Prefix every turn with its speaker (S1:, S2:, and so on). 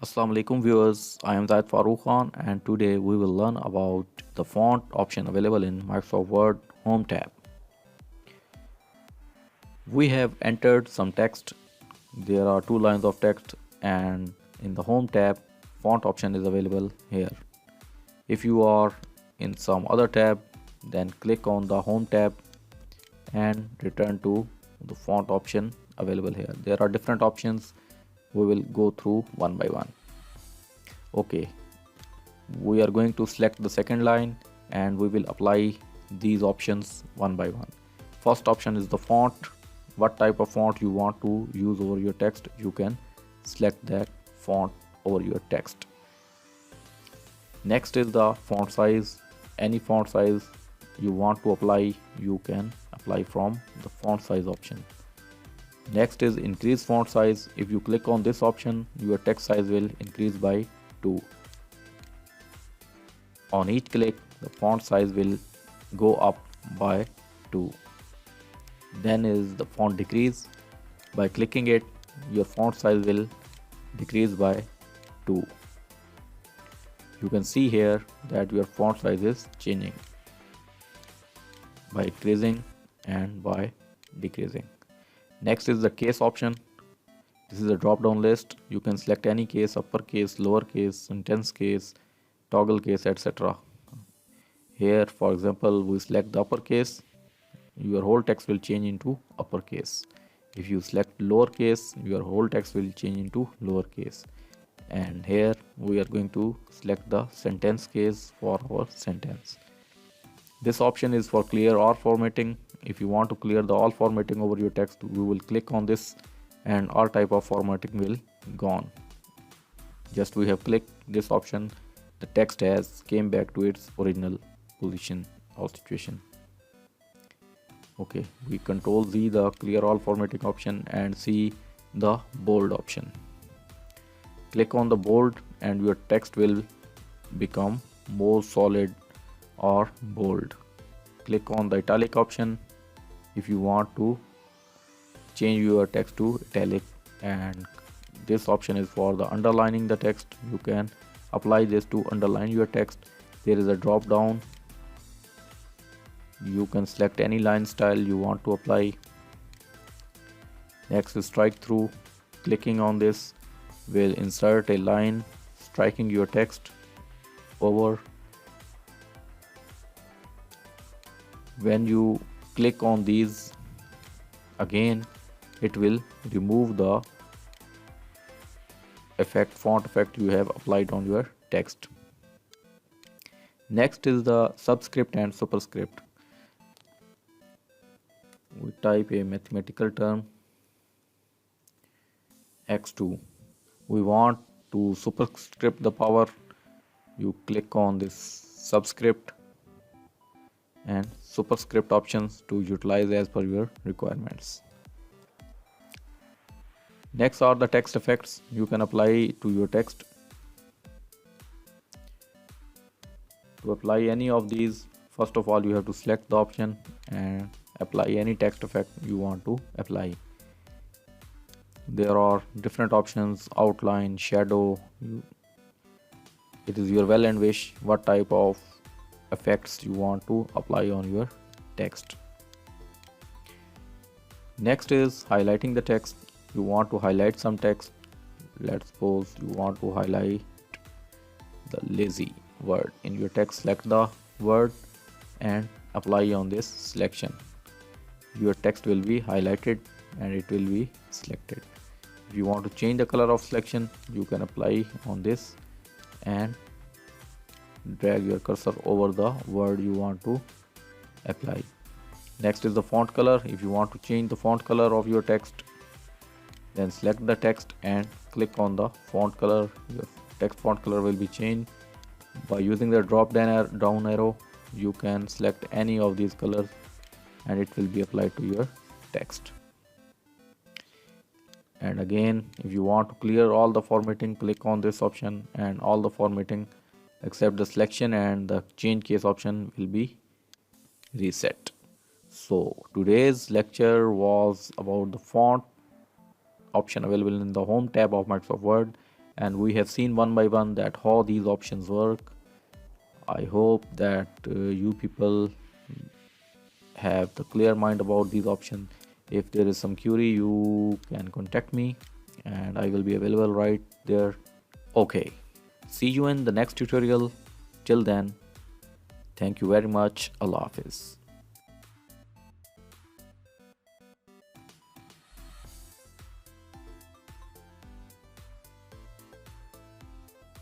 S1: Assalamu alaikum viewers, I am Zaid Farooq Khan and today we will learn about the font option available in Microsoft Word Home tab. We have entered some text. There are two lines of text and in the Home tab, font option is available here. If you are in some other tab, then click on the Home tab and return to the font option available here. There are different options. We will go through one by one. Okay, we are going to select the second line and we will apply these options one by one. First option is the font. What type of font you want to use over your text, you can select that font over your text. Next is the font size. Any font size you want to apply, you can apply from the font size option. Next is increase font size. If you click on this option, your text size will increase by 2. On each click, the font size will go up by 2. Then is the font decrease. By clicking it, your font size will decrease by 2. You can see here that your font size is changing by increasing and by decreasing. Next is the case option. This is a drop down list. You can select any case, uppercase, lowercase, sentence case, toggle case, etc. Here for example we select the uppercase, your whole text will change into uppercase. If you select lowercase, your whole text will change into lowercase. And here we are going to select the sentence case for our sentence. This option is for clear or formatting. If you want to clear the all formatting over your text, we will click on this and all type of formatting will gone. Just we have clicked this option, the text has came back to its original position or situation. Okay, we control Z the clear all formatting option and see the bold option. Click on the bold and your text will become more solid or bold. Click on the italic option if you want to change your text to italic, and this option is for the underlining the text. You can apply this to underline your text. There is a drop down. You can select any line style you want to apply. Next is strike through. Clicking on this will insert a line striking your text over. When you click on these again, it will remove the font effect you have applied on your text. Next is the subscript and superscript. We type a mathematical term x2. We want to superscript the power. You click on this subscript and superscript options to utilize as per your requirements. Next are the text effects you can apply to your text. To apply any of these, first of all you have to select the option and apply any text effect you want to apply. There are different options: outline, shadow. It is your will and wish what type of effects you want to apply on your text. Next is highlighting the text. You want to highlight some text. Let's suppose you want to highlight the lazy word in your text. Select the word and apply on this selection. Your text will be highlighted and it will be selected. If you want to change the color of selection, you can apply on this and drag your cursor over the word you want to apply. Next is the font color. If you want to change the font color of your text, then select the text and click on the font color. Your text font color will be changed. By using the drop down arrow, you can select any of these colors and it will be applied to your text. And again, if you want to clear all the formatting, click on this option and all the formatting except the selection and the change case option will be reset. So today's lecture was about the font option available in the home tab of Microsoft Word and we have seen one by one that how these options work. I hope that you people have the clear mind about these options. If there is some query, you can contact me and I will be available right there. Okay, see you in the next tutorial. Till then, thank you very much. Allah Hafiz.